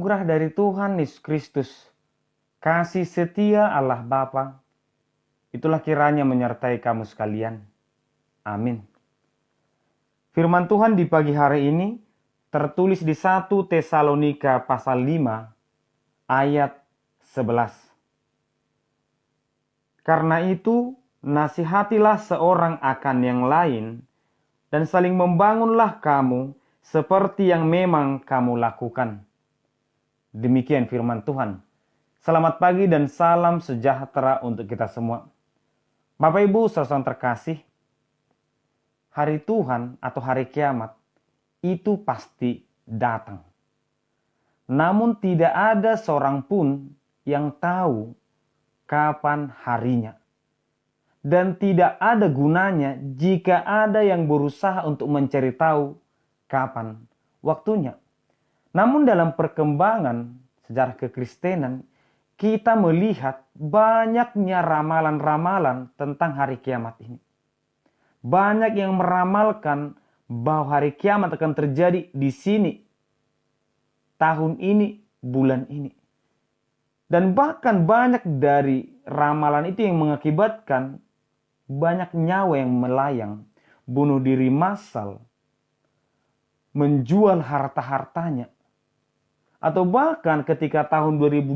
anugerah dari Tuhan Yesus Kristus, kasih setia Allah Bapa, itulah kiranya menyertai kamu sekalian. Amin. Firman Tuhan di pagi hari ini tertulis di 1 Tesalonika pasal 5 ayat 11. Karena itu, nasihatilah seorang akan yang lain dan saling membangunlah kamu seperti yang memang kamu lakukan. Demikian firman Tuhan. Selamat pagi dan salam sejahtera untuk kita semua. Bapak Ibu saudara terkasih, hari Tuhan atau hari kiamat itu pasti datang. Namun tidak ada seorang pun yang tahu kapan harinya. Dan tidak ada gunanya jika ada yang berusaha untuk mencari tahu kapan waktunya. Namun dalam perkembangan sejarah kekristenan, kita melihat banyaknya ramalan-ramalan tentang hari kiamat ini. Banyak yang meramalkan bahwa hari kiamat akan terjadi di sini, tahun ini, bulan ini. Dan bahkan banyak dari ramalan itu yang mengakibatkan banyak nyawa yang melayang, bunuh diri massal, menjual harta-hartanya. Atau bahkan ketika tahun 2012,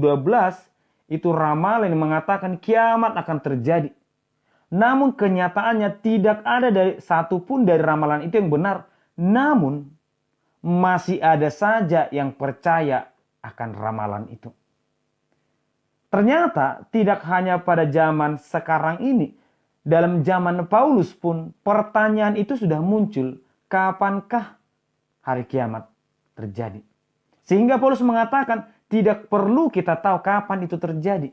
itu ramalan yang mengatakan kiamat akan terjadi. Namun kenyataannya tidak ada satupun dari ramalan itu yang benar. Namun masih ada saja yang percaya akan ramalan itu. Ternyata tidak hanya pada zaman sekarang ini. Dalam zaman Paulus pun pertanyaan itu sudah muncul. Kapankah hari kiamat terjadi? Sehingga Paulus mengatakan tidak perlu kita tahu kapan itu terjadi.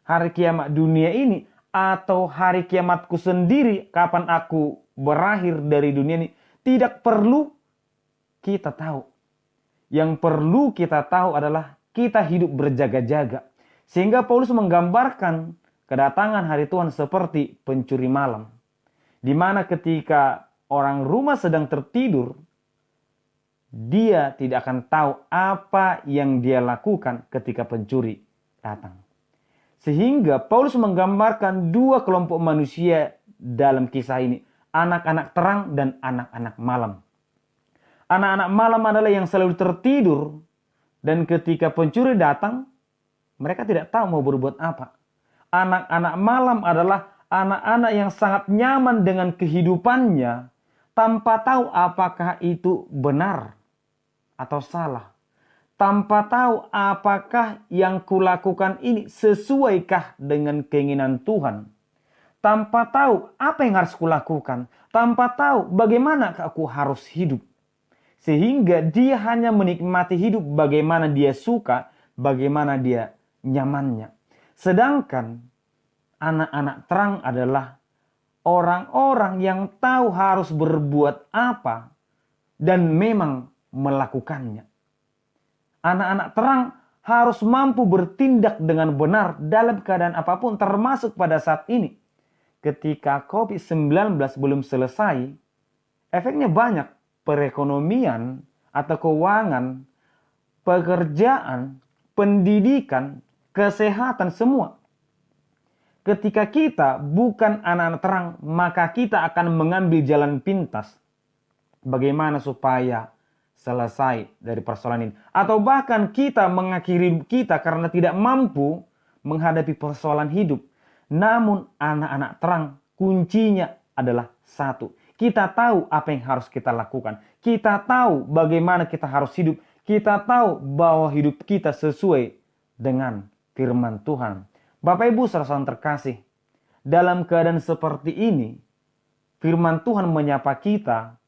Hari kiamat dunia ini atau hari kiamatku sendiri, kapan aku berakhir dari dunia ini, tidak perlu kita tahu. Yang perlu kita tahu adalah kita hidup berjaga-jaga. Sehingga Paulus menggambarkan kedatangan hari Tuhan seperti pencuri malam. Di mana ketika orang rumah sedang tertidur, dia tidak akan tahu apa yang dia lakukan ketika pencuri datang. Sehingga Paulus menggambarkan dua kelompok manusia dalam kisah ini. Anak-anak terang dan anak-anak malam. Anak-anak malam adalah yang selalu tertidur. Dan ketika pencuri datang, mereka tidak tahu mau berbuat apa. Anak-anak malam adalah anak-anak yang sangat nyaman dengan kehidupannya tanpa tahu apakah itu benar atau salah. Tanpa tahu apakah yang kulakukan ini sesuaikah dengan keinginan Tuhan. Tanpa tahu apa yang harus kulakukan. Tanpa tahu bagaimana aku harus hidup. Sehingga dia hanya menikmati hidup bagaimana dia suka, bagaimana dia nyamannya. Sedangkan anak-anak terang adalah orang-orang yang tahu harus berbuat apa dan memang melakukannya. Anak-anak terang harus mampu bertindak dengan benar dalam keadaan apapun, termasuk pada saat ini. Ketika COVID-19 belum selesai, efeknya banyak. Perekonomian atau keuangan, pekerjaan, pendidikan, kesehatan, semua. Ketika kita bukan anak-anak terang, maka kita akan mengambil jalan pintas. Bagaimana supaya selesai dari persoalan ini. Atau bahkan kita mengakhiri kita karena tidak mampu menghadapi persoalan hidup. Namun anak-anak terang kuncinya adalah satu. Kita tahu apa yang harus kita lakukan. Kita tahu bagaimana kita harus hidup. Kita tahu bahwa hidup kita sesuai dengan firman Tuhan. Bapak Ibu saudara terkasih, dalam keadaan seperti ini, firman Tuhan menyapa kita,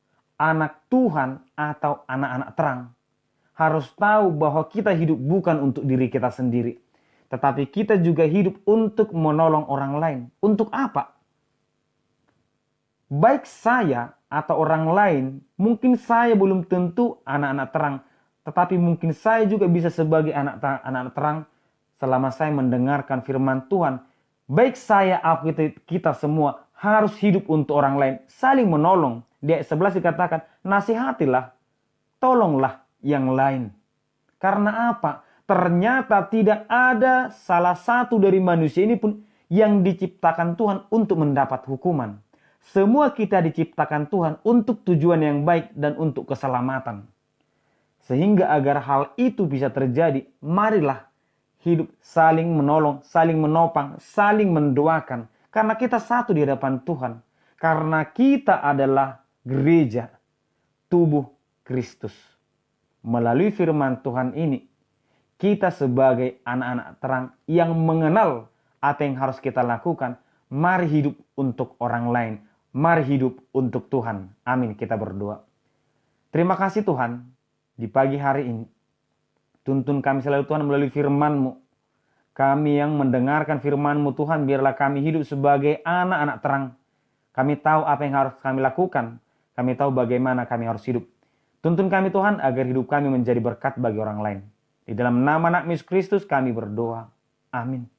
anak Tuhan atau anak-anak terang, harus tahu bahwa kita hidup bukan untuk diri kita sendiri. Tetapi kita juga hidup untuk menolong orang lain. Untuk apa? Baik saya atau orang lain, mungkin saya belum tentu anak-anak terang. Tetapi mungkin saya juga bisa sebagai anak-anak terang selama saya mendengarkan firman Tuhan. Baik saya atau kita semua harus hidup untuk orang lain. Saling menolong. Di ayat 11 dikatakan, nasihatilah, tolonglah yang lain. Karena apa? Ternyata tidak ada salah satu dari manusia ini pun yang diciptakan Tuhan untuk mendapat hukuman. Semua kita diciptakan Tuhan untuk tujuan yang baik dan untuk keselamatan. Sehingga agar hal itu bisa terjadi, marilah hidup saling menolong, saling menopang, saling mendoakan. Karena kita satu di hadapan Tuhan. Karena kita adalah gereja, tubuh Kristus. Melalui firman Tuhan ini, kita sebagai anak-anak terang yang mengenal apa yang harus kita lakukan, mari hidup untuk orang lain. Mari hidup untuk Tuhan. Amin. Kita berdoa. Terima kasih Tuhan, di pagi hari ini. Tuntun kami selalu Tuhan melalui firman-Mu. Kami yang mendengarkan firman-Mu Tuhan, biarlah kami hidup sebagai anak-anak terang. Kami tahu apa yang harus kami lakukan. Kami tahu bagaimana kami harus hidup. Tuntun kami Tuhan agar hidup kami menjadi berkat bagi orang lain. Di dalam nama anak Yesus Kristus kami berdoa. Amin.